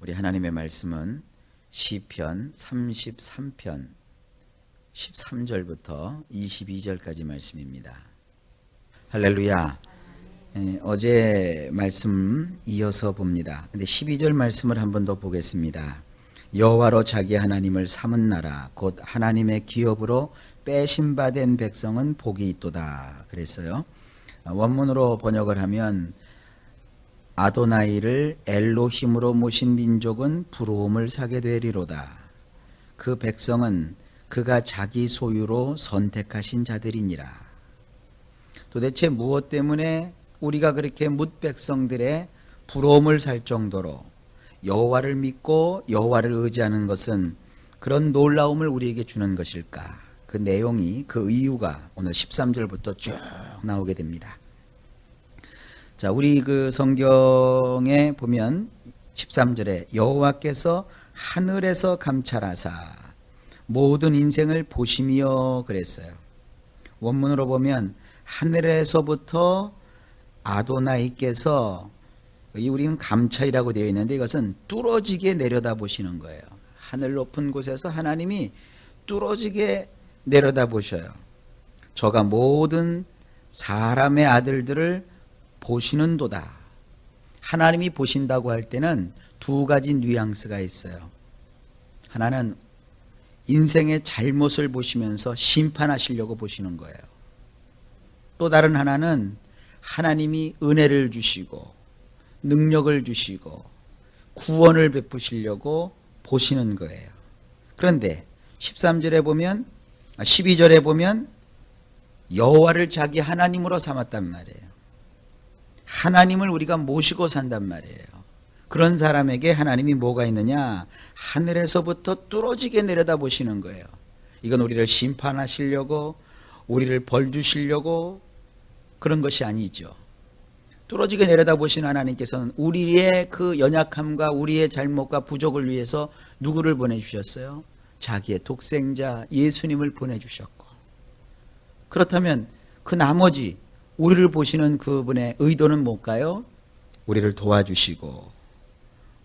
우리 하나님의 말씀은 시편 33편 13절부터 22절까지 말씀입니다. 할렐루야. 어제 말씀 이어서 봅니다. 근데 12절 말씀을 한 번 더 보겠습니다. 여호와로 자기 하나님을 삼은 나라 곧 하나님의 기업으로 빼심받은 백성은 복이 있도다 그랬어요. 원문으로 번역을 하면 아도나이를 엘로힘으로 모신 민족은 부러움을 사게 되리로다. 그 백성은 그가 자기 소유로 선택하신 자들이니라. 도대체 무엇 때문에 우리가 그렇게 뭇 백성들의 부러움을 살 정도로 여호와를 믿고 여호와를 의지하는 것은 그런 놀라움을 우리에게 주는 것일까? 그 내용이, 그 이유가 오늘 13절부터 쭉 나오게 됩니다. 자, 우리 그 성경에 보면 13절에 여호와께서 하늘에서 감찰하사 모든 인생을 보시며 그랬어요. 원문으로 보면 하늘에서부터 아도나이께서, 우리는 감찰이라고 되어 있는데 이것은 뚫어지게 내려다 보시는 거예요. 하늘 높은 곳에서 하나님이 뚫어지게 내려다 보셔요. 저가 모든 사람의 아들들을 보시는도다. 하나님이 보신다고 할 때는 두 가지 뉘앙스가 있어요. 하나는 인생의 잘못을 보시면서 심판하시려고 보시는 거예요. 또 다른 하나는 하나님이 은혜를 주시고 능력을 주시고 구원을 베푸시려고 보시는 거예요. 그런데 13절에 보면 12절에 보면 여호와를 자기 하나님으로 삼았단 말이에요. 하나님을 우리가 모시고 산단 말이에요. 그런 사람에게 하나님이 뭐가 있느냐? 하늘에서부터 뚫어지게 내려다 보시는 거예요. 이건 우리를 심판하시려고, 우리를 벌 주시려고 그런 것이 아니죠. 뚫어지게 내려다 보시는 하나님께서는 우리의 그 연약함과 우리의 잘못과 부족을 위해서 누구를 보내주셨어요? 자기의 독생자 예수님을 보내주셨고, 그렇다면 그 나머지 우리를 보시는 그분의 의도는 뭘까요? 우리를 도와주시고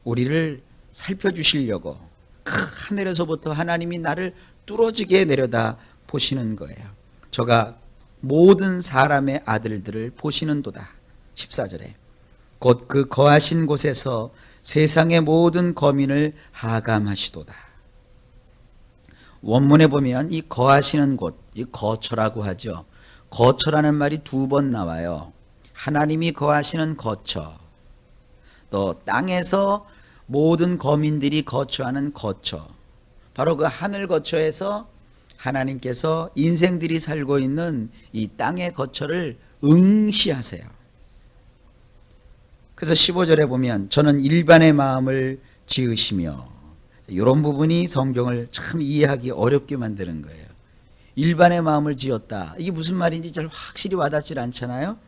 우리를 살펴주시려고 그 하늘에서부터 하나님이 나를 뚫어지게 내려다 보시는 거예요. 저가 모든 사람의 아들들을 보시는도다. 14절에 곧 그 거하신 곳에서 세상의 모든 거민을 하감하시도다. 원문에 보면 이 거하시는 곳, 이 거처라고 하죠. 거처라는 말이 두 번 나와요. 하나님이 거하시는 거처, 또 땅에서 모든 거민들이 거처하는 거처, 바로 그 하늘 거처에서 하나님께서 인생들이 살고 있는 이 땅의 거처를 응시하세요. 그래서 15절에 보면 저는 일반의 마음을 지으시며, 이런 부분이 성경을 참 이해하기 어렵게 만드는 거예요. 일반의 마음을 지었다. 이게 무슨 말인지 잘 확실히 와닿질 않잖아요.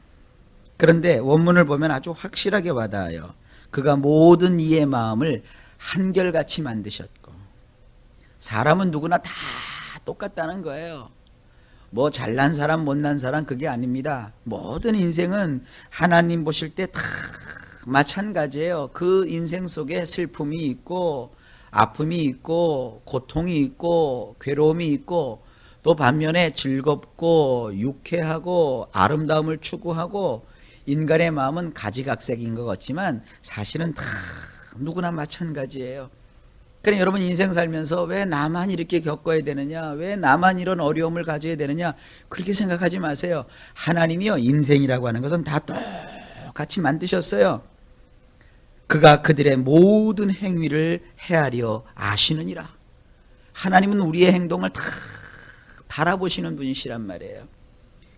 그런데 원문을 보면 아주 확실하게 와닿아요. 그가 모든 이의 마음을 한결같이 만드셨고, 사람은 누구나 다 똑같다는 거예요. 뭐 잘난 사람 못난 사람 그게 아닙니다. 모든 인생은 하나님 보실 때 다 마찬가지예요. 그 인생 속에 슬픔이 있고 아픔이 있고 고통이 있고 괴로움이 있고, 또 반면에 즐겁고 유쾌하고 아름다움을 추구하고, 인간의 마음은 가지각색인 것 같지만 사실은 다 누구나 마찬가지예요. 그러니까 여러분 인생 살면서 왜 나만 이렇게 겪어야 되느냐, 왜 나만 이런 어려움을 가져야 되느냐, 그렇게 생각하지 마세요. 하나님이요, 인생이라고 하는 것은 다 똑같이 만드셨어요. 그가 그들의 모든 행위를 헤아려 아시느니라. 하나님은 우리의 행동을 다 달아보시는 분이시란 말이에요.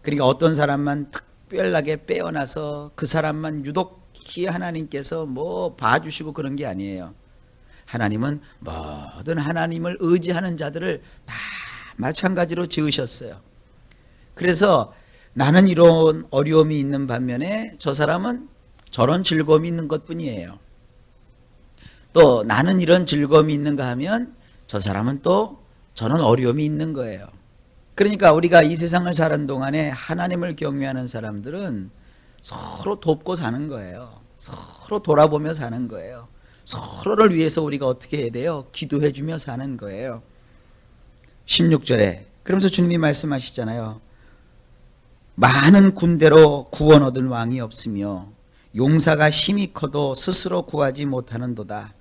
그러니까 어떤 사람만 특별하게 빼어나서 그 사람만 유독히 하나님께서 뭐 봐주시고 그런 게 아니에요. 하나님은 모든 하나님을 의지하는 자들을 다 마찬가지로 지으셨어요. 그래서 나는 이런 어려움이 있는 반면에 저 사람은 저런 즐거움이 있는 것뿐이에요. 또 나는 이런 즐거움이 있는가 하면 저 사람은 또 저런 어려움이 있는 거예요. 그러니까 우리가 이 세상을 사는 동안에 하나님을 경외하는 사람들은 서로 돕고 사는 거예요. 서로 돌아보며 사는 거예요. 서로를 위해서 우리가 어떻게 해야 돼요? 기도해주며 사는 거예요. 16절에 그러면서 주님이 말씀하시잖아요. 많은 군대로 구원 얻은 왕이 없으며 용사가 힘이 커도 스스로 구하지 못하는도다.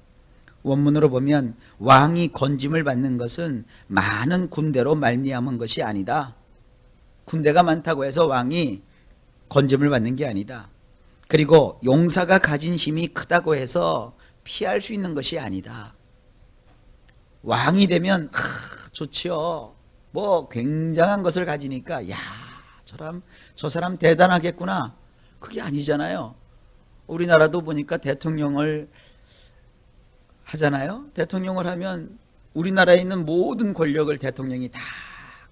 원문으로 보면 왕이 건짐을 받는 것은 많은 군대로 말미암은 것이 아니다. 군대가 많다고 해서 왕이 건짐을 받는 게 아니다. 그리고 용사가 가진 힘이 크다고 해서 피할 수 있는 것이 아니다. 왕이 되면 좋지요. 뭐 굉장한 것을 가지니까 야, 저 사람 대단하겠구나. 그게 아니잖아요. 우리나라도 보니까 대통령을 하잖아요. 대통령을 하면 우리나라에 있는 모든 권력을 대통령이 다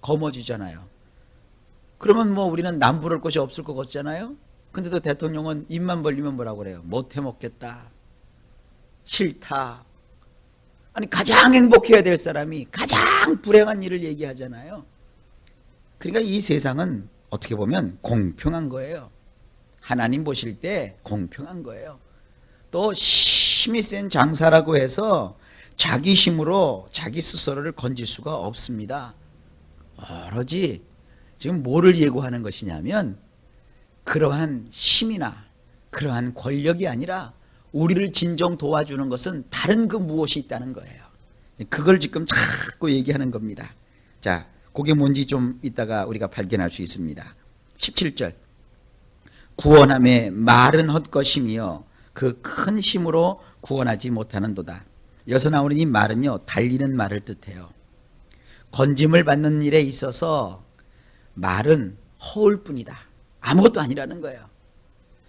거머쥐잖아요. 그러면 뭐 우리는 남부를 곳이 없을 것 같잖아요. 근데도 대통령은 입만 벌리면 뭐라고 그래요? 못해 먹겠다. 싫다. 아니 가장 행복해야 될 사람이 가장 불행한 일을 얘기하잖아요. 그러니까 이 세상은 어떻게 보면 공평한 거예요. 하나님 보실 때 공평한 거예요. 또 힘이 센 장사라고 해서 자기 힘으로 자기 스스로를 건질 수가 없습니다. 오로지 지금 뭐를 예고하는 것이냐면 그러한 힘이나 그러한 권력이 아니라 우리를 진정 도와주는 것은 다른 그 무엇이 있다는 거예요. 그걸 지금 자꾸 얘기하는 겁니다. 자, 그게 뭔지 좀 이따가 우리가 발견할 수 있습니다. 17절 구원함에 말은 헛것이며 그 큰 힘으로 구원하지 못하는도다. 여기서 나오는 이 말은요, 달리는 말을 뜻해요. 건짐을 받는 일에 있어서 말은 허울 뿐이다. 아무것도 아니라는 거예요.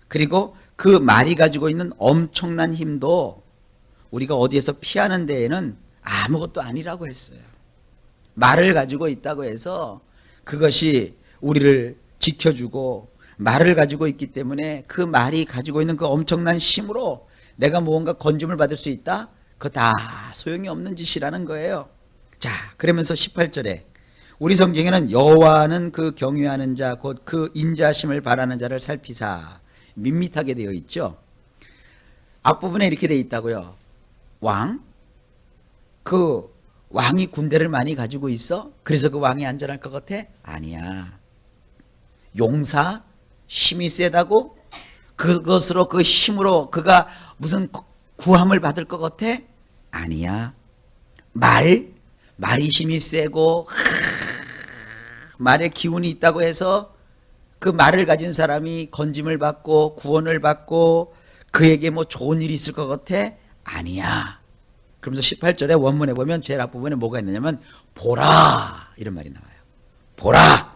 그리고 그 말이 가지고 있는 엄청난 힘도 우리가 어디에서 피하는 데에는 아무것도 아니라고 했어요. 말을 가지고 있다고 해서 그것이 우리를 지켜주고 말을 가지고 있기 때문에 그 말이 가지고 있는 그 엄청난 힘으로 내가 무언가 건짐을 받을 수 있다? 그거 다 소용이 없는 짓이라는 거예요. 자, 그러면서 18절에 우리 성경에는 여호와는 그 경외하는 자 곧 그 인자하심을 바라는 자를 살피사 밋밋하게 되어 있죠. 앞부분에 이렇게 되어 있다고요. 왕? 그 왕이 군대를 많이 가지고 있어? 그래서 그 왕이 안전할 것 같아? 아니야. 용사? 힘이 세다고? 그것으로 그 힘으로 그가 무슨 구함을 받을 것 같아? 아니야. 말이 힘이 세고 말에 기운이 있다고 해서 그 말을 가진 사람이 건짐을 받고 구원을 받고 그에게 뭐 좋은 일이 있을 것 같아? 아니야. 그러면서 18절에 원문에 보면 제일 앞부분에 뭐가 있느냐면 보라 이런 말이 나와요. 보라.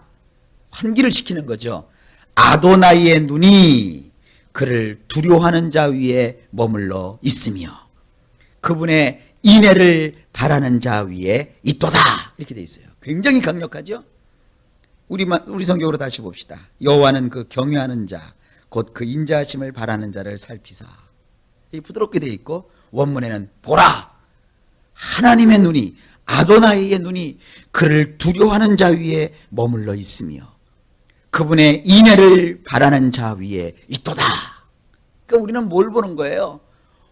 환기를 시키는 거죠. 아도나이의 눈이 그를 두려워하는 자 위에 머물러 있으며 그분의 인애를 바라는 자 위에 있도다. 이렇게 돼 있어요. 굉장히 강력하죠? 우리 성경으로 다시 봅시다. 여호와는 그 경외하는 자, 곧 그 인자하심을 바라는 자를 살피사. 이 부드럽게 돼 있고 원문에는 보라! 하나님의 눈이, 아도나이의 눈이 그를 두려워하는 자 위에 머물러 있으며 그분의 인애를 바라는 자 위에 있도다. 그러니까 우리는 뭘 보는 거예요?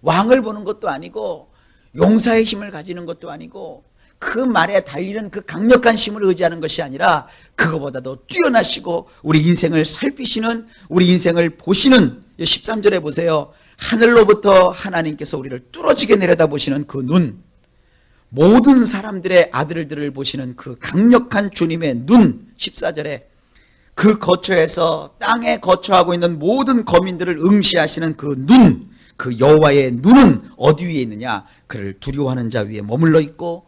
왕을 보는 것도 아니고 용사의 힘을 가지는 것도 아니고 그 말에 달리는 그 강력한 힘을 의지하는 것이 아니라 그거보다도 뛰어나시고 우리 인생을 살피시는 우리 인생을 보시는 13절에 보세요. 하늘로부터 하나님께서 우리를 뚫어지게 내려다보시는 그 눈, 모든 사람들의 아들들을 보시는 그 강력한 주님의 눈, 14절에 그 거처에서 땅에 거처하고 있는 모든 거민들을 응시하시는 그 눈, 그 여호와의 눈은 어디 위에 있느냐? 그를 두려워하는 자 위에 머물러 있고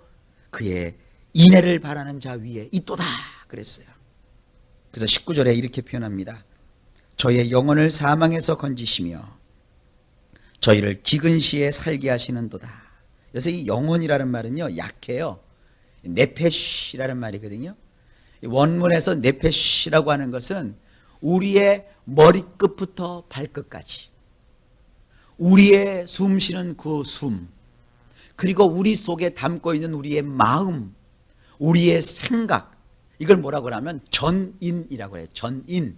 그의 인애를 바라는 자 위에 있도다 그랬어요. 그래서 19절에 이렇게 표현합니다. 저의 영혼을 사망에서 건지시며 저희를 기근 시에 살게 하시는도다. 그래서 이 영혼이라는 말은요, 약해요. 네페시라는 말이거든요. 원문에서 네페시라고 하는 것은 우리의 머리끝부터 발끝까지, 우리의 숨쉬는 그 숨, 그리고 우리 속에 담고 있는 우리의 마음, 우리의 생각, 이걸 뭐라고 하면 전인이라고 해요. 전인.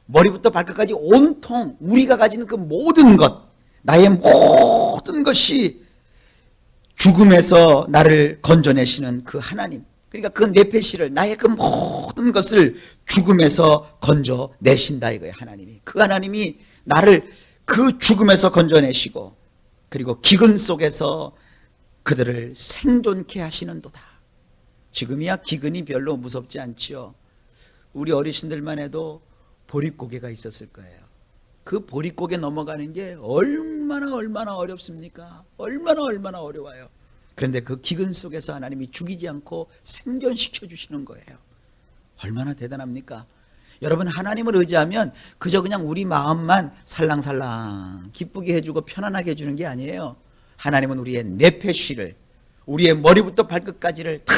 머리부터 발끝까지 온통 우리가 가지는 그 모든 것, 나의 모든 모든 것이 죽음에서 나를 건져내시는 그 하나님, 그러니까 그 네페시를, 나의 그 모든 것을 죽음에서 건져내신다 이거예요. 하나님이, 그 하나님이 나를 그 죽음에서 건져내시고 그리고 기근 속에서 그들을 생존케 하시는도다. 지금이야 기근이 별로 무섭지 않지요. 우리 어르신들만 해도 보릿고개가 있었을 거예요. 그 보릿고개 넘어가는 게 얼마나 어렵습니까? 얼마나 어려워요. 그런데 그 기근 속에서 하나님이 죽이지 않고 생존시켜 주시는 거예요. 얼마나 대단합니까? 여러분, 하나님을 의지하면 그저 그냥 우리 마음만 살랑살랑 기쁘게 해주고 편안하게 해주는 게 아니에요. 하나님은 우리의 네페쉬를, 우리의 머리부터 발끝까지를 다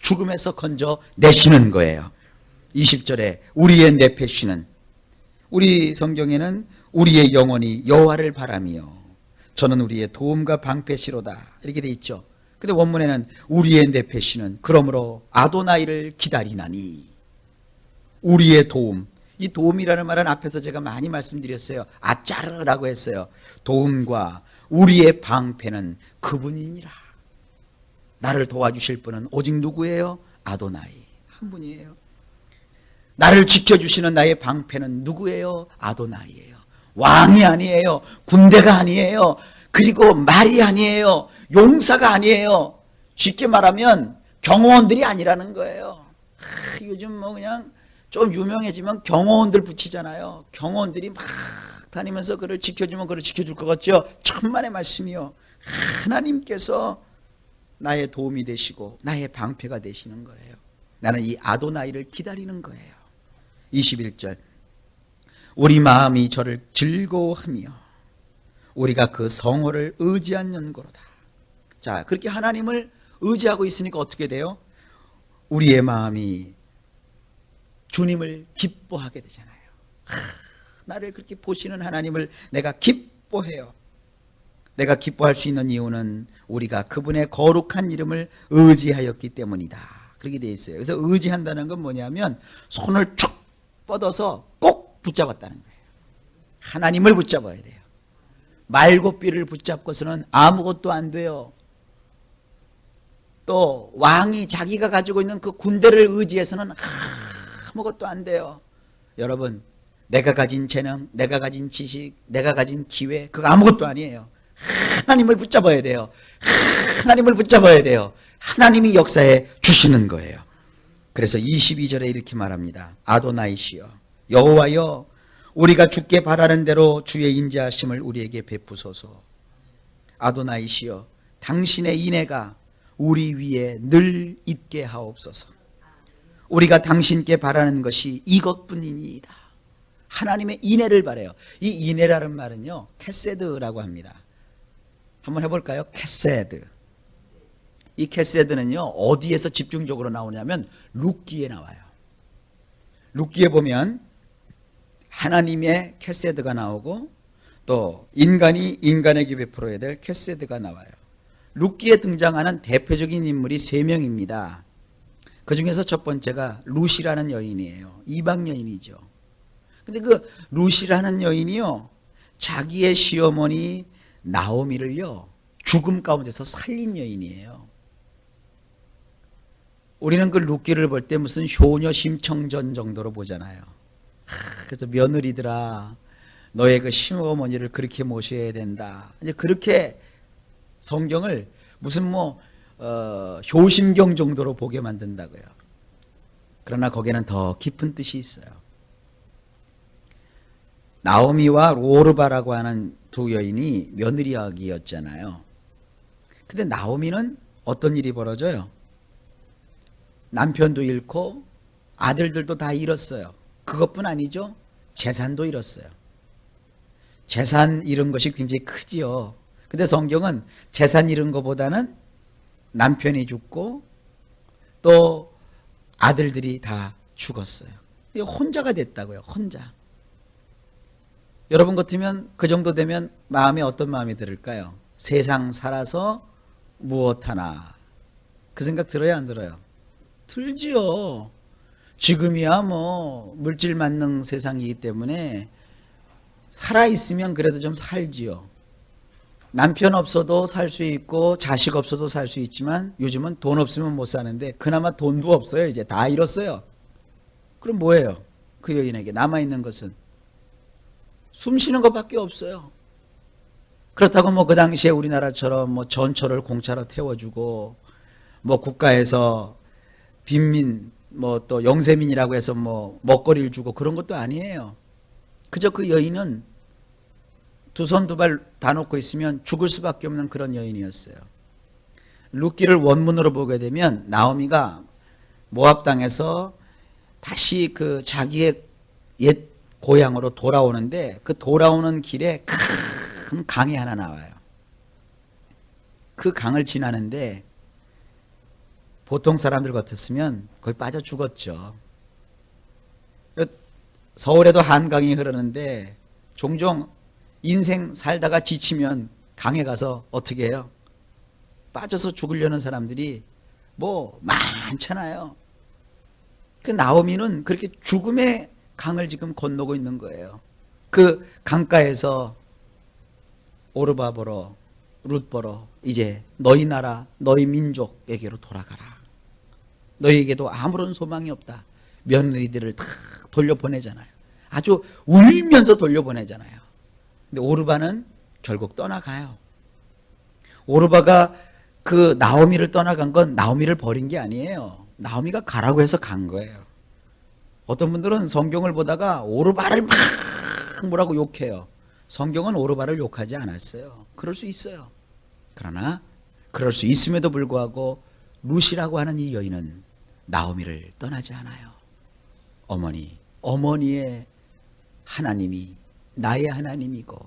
죽음에서 건져내시는 거예요. 20절에 우리의 네페쉬는, 우리 성경에는 우리의 영혼이 여호와를 바라며 저는 우리의 도움과 방패시로다 이렇게 돼 있죠. 근데 원문에는 우리의 네페쉬는 그러므로 아도나이를 기다리나니, 우리의 도움, 이 도움이라는 말은 앞에서 제가 많이 말씀드렸어요. 아짜르라고 했어요. 도움과 우리의 방패는 그분이니라. 나를 도와주실 분은 오직 누구예요? 아도나이 한 분이에요. 나를 지켜주시는 나의 방패는 누구예요? 아도나이예요. 왕이 아니에요. 군대가 아니에요. 그리고 말이 아니에요. 용사가 아니에요. 쉽게 말하면 경호원들이 아니라는 거예요. 요즘 뭐 그냥 좀 유명해지면 경호원들 붙이잖아요. 경호원들이 막 다니면서 그를 지켜주면 그를 지켜줄 것 같죠? 천만의 말씀이요. 하나님께서 나의 도움이 되시고 나의 방패가 되시는 거예요. 나는 이 아도나이를 기다리는 거예요. 21절, 우리 마음이 저를 즐거워하며 우리가 그 성호를 의지한 연고로다. 자, 그렇게 하나님을 의지하고 있으니까 어떻게 돼요? 우리의 마음이 주님을 기뻐하게 되잖아요. 나를 그렇게 보시는 하나님을 내가 기뻐해요. 내가 기뻐할 수 있는 이유는 우리가 그분의 거룩한 이름을 의지하였기 때문이다. 그렇게 되어 있어요. 그래서 의지한다는 건 뭐냐면 손을 쭉 뻗어서 꼭 붙잡았다는 거예요. 하나님을 붙잡아야 돼요. 말고삐를 붙잡고서는 아무것도 안 돼요. 또 왕이 자기가 가지고 있는 그 군대를 의지해서는 아무것도 안 돼요. 여러분, 내가 가진 재능, 내가 가진 지식, 내가 가진 기회, 그거 아무것도 아니에요. 하나님을 붙잡아야 돼요. 하나님을 붙잡아야 돼요. 하나님이 역사해 주시는 거예요. 그래서 22절에 이렇게 말합니다. 아도나이시여, 여호와여, 우리가 주께 바라는 대로 주의 인자하심을 우리에게 베푸소서. 아도나이시여, 당신의 인애가 우리 위에 늘 있게 하옵소서. 우리가 당신께 바라는 것이 이것뿐이니이다. 하나님의 인애를 바라요. 이 인애라는 말은요, 캐세드라고 합니다. 한번 해볼까요? 캐세드. 이 캐세드는요, 어디에서 집중적으로 나오냐면 룻기에 나와요. 룻기에 보면 하나님의 캐세드가 나오고 또 인간이 인간에게 베풀어야 될 캐세드가 나와요. 룻기에 등장하는 대표적인 인물이 3명입니다. 그 중에서 첫 번째가 룻이라는 여인이에요. 이방 여인이죠. 근데 그 룻이라는 여인이요, 자기의 시어머니 나오미를요, 죽음 가운데서 살린 여인이에요. 우리는 그 룻기를 볼 때 무슨 효녀 심청전 정도로 보잖아요. 그래서 며느리들아, 너의 그 시어머니를 그렇게 모셔야 된다. 이제 그렇게 성경을 무슨 효심경 정도로 보게 만든다고요. 그러나 거기에는 더 깊은 뜻이 있어요. 나오미와 로르바라고 하는 두 여인이 며느리역이었잖아요. 근데 나오미는 어떤 일이 벌어져요? 남편도 잃고 아들들도 다 잃었어요. 그것뿐 아니죠. 재산도 잃었어요. 재산 잃은 것이 굉장히 크지요. 근데 성경은 재산 잃은 것보다는 남편이 죽고 또 아들들이 다 죽었어요. 혼자가 됐다고요. 혼자. 여러분 같으면 그 정도 되면 마음에 어떤 마음이 들을까요? 세상 살아서 무엇하나. 그 생각 들어요, 안 들어요? 들지요. 지금이야 물질 만능 세상이기 때문에 살아있으면 그래도 좀 살지요. 남편 없어도 살 수 있고 자식 없어도 살 수 있지만 요즘은 돈 없으면 못 사는데 그나마 돈도 없어요. 이제 다 잃었어요. 그럼 뭐예요? 그 여인에게 남아있는 것은 숨 쉬는 것밖에 없어요. 그렇다고 뭐 그 당시에 우리나라처럼 뭐 전철을 공짜로 태워주고 뭐 국가에서 빈민 뭐 또 영세민이라고 해서 뭐 먹거리를 주고 그런 것도 아니에요. 그저 그 여인은 두 손 두 발 다 놓고 있으면 죽을 수밖에 없는 그런 여인이었어요. 룻기를 원문으로 보게 되면 나오미가 모압 땅에서 다시 그 자기의 옛 고향으로 돌아오는데 그 돌아오는 길에 큰 강이 하나 나와요. 그 강을 지나는데 보통 사람들 같았으면 거기 빠져 죽었죠. 서울에도 한강이 흐르는데 종종 인생 살다가 지치면 강에 가서 어떻게 해요? 빠져서 죽으려는 사람들이 뭐 많잖아요. 그 나오미는 그렇게 죽음의 강을 지금 건너고 있는 거예요. 그 강가에서 오르바 보러 룻 보러 이제 너희 나라 너희 민족에게로 돌아가라. 너희에게도 아무런 소망이 없다. 며느리들을 다 돌려보내잖아요. 아주 울면서 돌려보내잖아요. 근데 오르바는 결국 떠나가요. 오르바가 그 나오미를 떠나간 건 나오미를 버린 게 아니에요. 나오미가 가라고 해서 간 거예요. 어떤 분들은 성경을 보다가 오르바를 막 뭐라고 욕해요. 성경은 오르바를 욕하지 않았어요. 그럴 수 있어요. 그러나 그럴 수 있음에도 불구하고 룻이라고 하는 이 여인은 나오미를 떠나지 않아요. 어머니의 하나님이 나의 하나님이고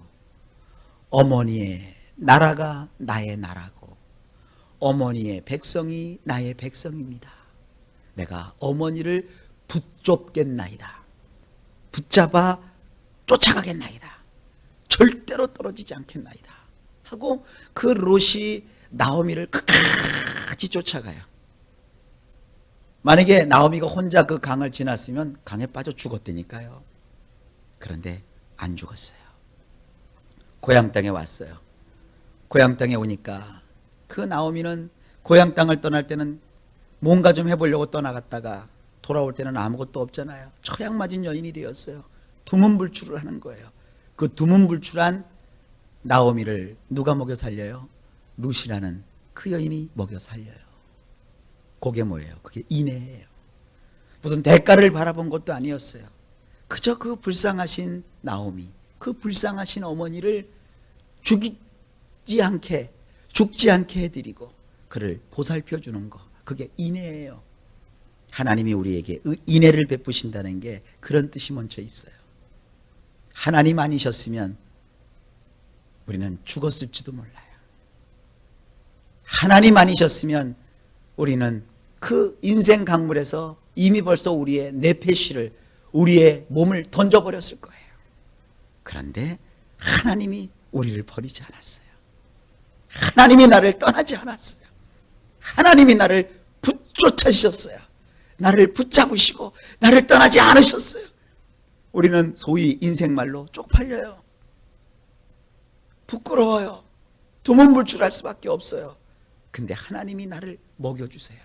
어머니의 나라가 나의 나라고 어머니의 백성이 나의 백성입니다. 내가 어머니를 붙잡겠나이다. 붙잡아 쫓아가겠나이다. 절대로 떨어지지 않겠나이다. 하고 그 롯이 나오미를 끝까지 쫓아가요. 만약에 나오미가 혼자 그 강을 지났으면 강에 빠져 죽었다니까요. 그런데 안 죽었어요. 고향 땅에 왔어요. 고향 땅에 오니까 그 나오미는 고향 땅을 떠날 때는 뭔가 좀 해보려고 떠나갔다가 돌아올 때는 아무것도 없잖아요. 처약 맞은 여인이 되었어요. 두문불출을 하는 거예요. 그 두문불출한 나오미를 누가 먹여 살려요? 룻이라는 그 여인이 먹여 살려요. 그게 뭐예요? 그게 인애예요. 무슨 대가를 바라본 것도 아니었어요. 그저 그 불쌍하신 나오미, 그 불쌍하신 어머니를 죽지 않게 해드리고 그를 보살펴 주는 거. 그게 인애예요. 하나님이 우리에게 인애를 베푸신다는 게 그런 뜻이 먼저 있어요. 하나님 아니셨으면 우리는 죽었을지도 몰라요. 하나님 아니셨으면 우리는 그 인생 강물에서 이미 벌써 우리의 뇌폐실을 우리의 몸을 던져버렸을 거예요. 그런데 하나님이 우리를 버리지 않았어요. 하나님이 나를 떠나지 않았어요. 하나님이 나를 붙쫓으셨어요. 나를 붙잡으시고 나를 떠나지 않으셨어요. 우리는 소위 인생말로 쪽팔려요. 부끄러워요. 두문불출할 수밖에 없어요. 근데 하나님이 나를 먹여주세요.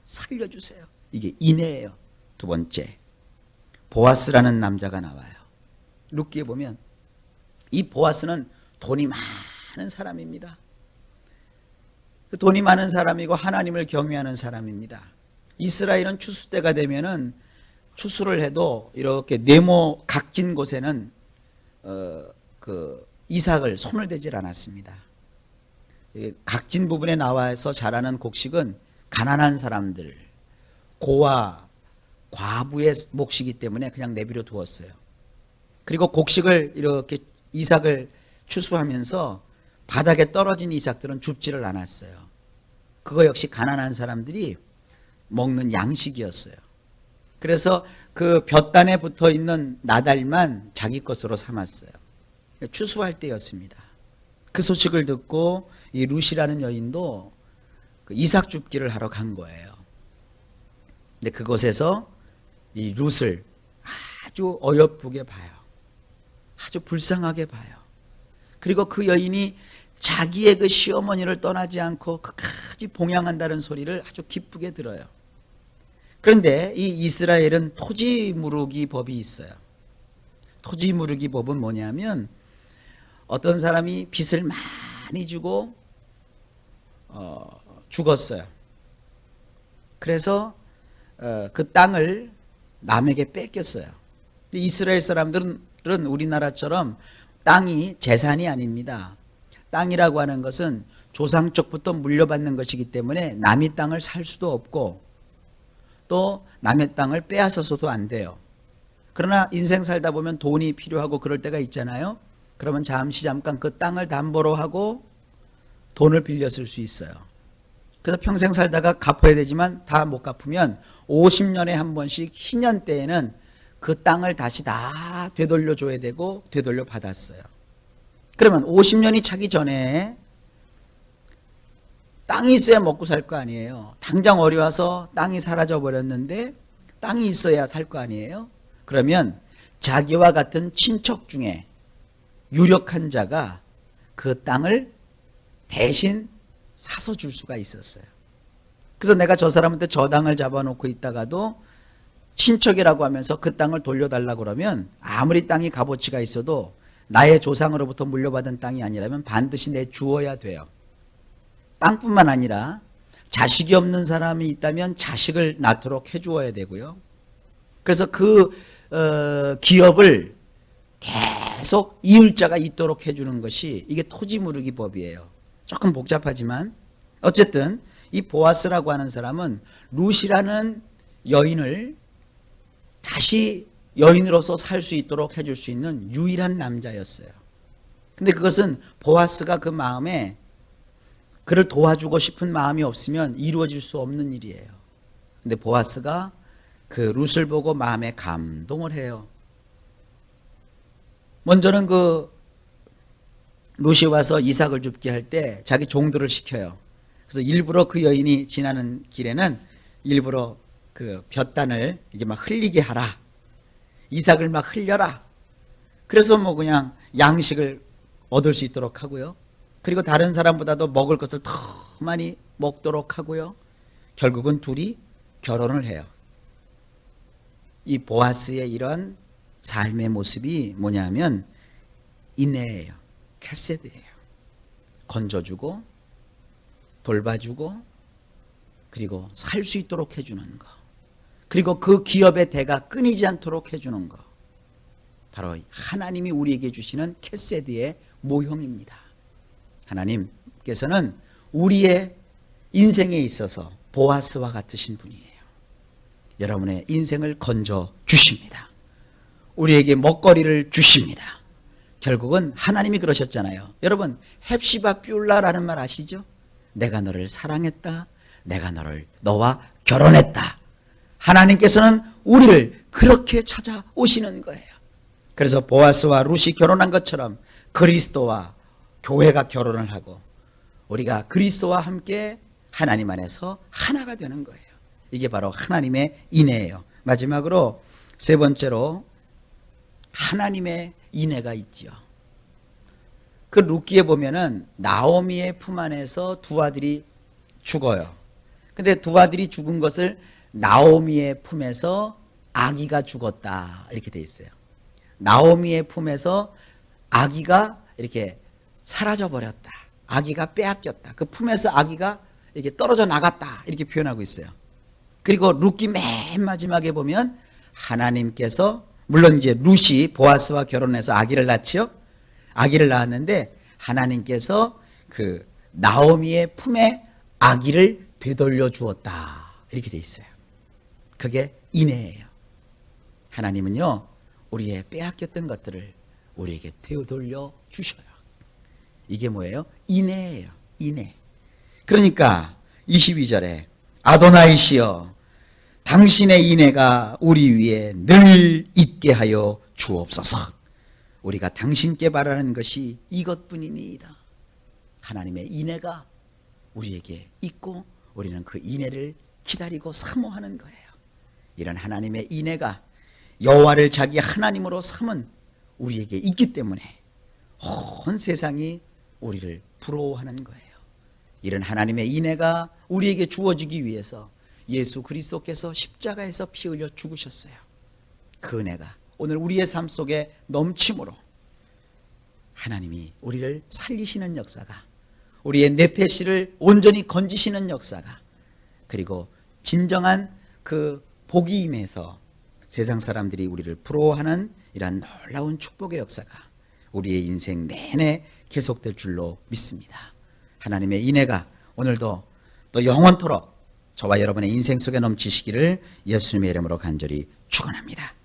살려주세요. 이게 인애예요. 두 번째, 보아스라는 남자가 나와요. 룻기에 보면 이 보아스는 돈이 많은 사람입니다. 돈이 많은 사람이고 하나님을 경외하는 사람입니다. 이스라엘은 추수 때가 되면은 추수를 해도 이렇게 네모 각진 곳에는 이삭을 손을 대질 않았습니다. 각진 부분에 나와서 자라는 곡식은 가난한 사람들, 고아, 과부의 몫이기 때문에 그냥 내버려 두었어요. 그리고 곡식을 이렇게 이삭을 추수하면서 바닥에 떨어진 이삭들은 줍지를 않았어요. 그거 역시 가난한 사람들이 먹는 양식이었어요. 그래서 그 볕단에 붙어 있는 나달만 자기 것으로 삼았어요. 추수할 때였습니다. 그 소식을 듣고 이 룻이라는 여인도 그 이삭 줍기를 하러 간 거예요. 근데 그곳에서 이 룻을 아주 어여쁘게 봐요. 아주 불쌍하게 봐요. 그리고 그 여인이 자기의 그 시어머니를 떠나지 않고 끝까지 봉양한다는 소리를 아주 기쁘게 들어요. 그런데 이 이스라엘은 토지 무르기 법이 있어요. 토지 무르기 법은 뭐냐면 어떤 사람이 빚을 많이 주고 죽었어요. 그래서 그 땅을 남에게 뺏겼어요. 이스라엘 사람들은 우리나라처럼 땅이 재산이 아닙니다. 땅이라고 하는 것은 조상적부터 물려받는 것이기 때문에 남의 땅을 살 수도 없고 또 남의 땅을 빼앗아서도 안 돼요. 그러나 인생 살다 보면 돈이 필요하고 그럴 때가 있잖아요. 그러면 잠깐 그 땅을 담보로 하고 돈을 빌려 쓸 수 있어요. 그래서 평생 살다가 갚아야 되지만 다 못 갚으면 50년에 한 번씩 희년 때에는 그 땅을 다시 다 되돌려 줘야 되고 되돌려 받았어요. 그러면 50년이 차기 전에 땅이 있어야 먹고 살 거 아니에요. 당장 어려워서 땅이 사라져 버렸는데 땅이 있어야 살 거 아니에요. 그러면 자기와 같은 친척 중에 유력한 자가 그 땅을 대신 사서 줄 수가 있었어요. 그래서 내가 저 사람한테 저 땅을 잡아놓고 있다가도 친척이라고 하면서 그 땅을 돌려달라고 그러면 아무리 땅이 값어치가 있어도 나의 조상으로부터 물려받은 땅이 아니라면 반드시 내주어야 돼요. 땅뿐만 아니라 자식이 없는 사람이 있다면 자식을 낳도록 해주어야 되고요. 그래서 그 기업을 계속 이을 자가 있도록 해주는 것이 이게 토지 무르기 법이에요. 조금 복잡하지만 어쨌든 이 보아스라고 하는 사람은 룻이라는 여인을 다시 여인으로서 살 수 있도록 해줄 수 있는 유일한 남자였어요. 근데 그것은 보아스가 그 마음에 그를 도와주고 싶은 마음이 없으면 이루어질 수 없는 일이에요. 근데 보아스가 그 룻을 보고 마음에 감동을 해요. 먼저는 그 룻이 와서 이삭을 줍게 할 때 자기 종들을 시켜요. 그래서 일부러 그 여인이 지나는 길에는 일부러 그 볕단을 이게 막 흘리게 하라. 이삭을 막 흘려라. 그래서 뭐 그냥 양식을 얻을 수 있도록 하고요. 그리고 다른 사람보다도 먹을 것을 더 많이 먹도록 하고요. 결국은 둘이 결혼을 해요. 이 보아스의 이런 삶의 모습이 뭐냐면 인내예요. 캐세드예요. 건져주고 돌봐주고 그리고 살 수 있도록 해주는 거. 그리고 그 기업의 대가 끊이지 않도록 해주는 거. 바로 하나님이 우리에게 주시는 캐세드의 모형입니다. 하나님께서는 우리의 인생에 있어서 보아스와 같으신 분이에요. 여러분의 인생을 건져 주십니다. 우리에게 먹거리를 주십니다. 결국은 하나님이 그러셨잖아요. 여러분 헵시바 뷸라라는 말 아시죠? 내가 너를 사랑했다. 내가 너와 결혼했다. 하나님께서는 우리를 그렇게 찾아오시는 거예요. 그래서 보아스와 룻이 결혼한 것처럼 그리스도와 교회가 결혼을 하고 우리가 그리스도와 함께 하나님 안에서 하나가 되는 거예요. 이게 바로 하나님의 인애예요. 마지막으로 세 번째로 하나님의 인애가 있죠. 그 룻기에 보면은 나오미의 품 안에서 두 아들이 죽어요. 근데 두 아들이 죽은 것을 나오미의 품에서 아기가 죽었다 이렇게 돼 있어요. 나오미의 품에서 아기가 이렇게 사라져 버렸다. 아기가 빼앗겼다. 그 품에서 아기가 이렇게 떨어져 나갔다 이렇게 표현하고 있어요. 그리고 룻기 맨 마지막에 보면 하나님께서 물론 이제 룻이 보아스와 결혼해서 아기를 낳지요. 아기를 낳았는데 하나님께서 그 나오미의 품에 아기를 되돌려 주었다 이렇게 돼 있어요. 그게 인애예요. 하나님은요 우리의 빼앗겼던 것들을 우리에게 되돌려 주셔요. 이게 뭐예요? 인애예요. 인애. 그러니까 22절에 아도나이시여 당신의 인애가 우리 위에 늘 있게 하여 주옵소서. 우리가 당신께 바라는 것이 이것뿐이니이다. 하나님의 인애가 우리에게 있고 우리는 그 인애를 기다리고 사모하는 거예요. 이런 하나님의 인애가 여호와를 자기 하나님으로 삼은 우리에게 있기 때문에 온 세상이 우리를 부러워하는 거예요. 이런 하나님의 인애가 우리에게 주어지기 위해서 예수 그리스도께서 십자가에서 피 흘려 죽으셨어요. 그 은혜가 오늘 우리의 삶 속에 넘침으로 하나님이 우리를 살리시는 역사가, 우리의 뇌폐실을 온전히 건지시는 역사가, 그리고 진정한 그 복이 임해서 세상 사람들이 우리를 부러워하는 이러한 놀라운 축복의 역사가 우리의 인생 내내 계속될 줄로 믿습니다. 하나님의 인애가 오늘도 또 영원토록 저와 여러분의 인생 속에 넘치시기를 예수님의 이름으로 간절히 축원합니다.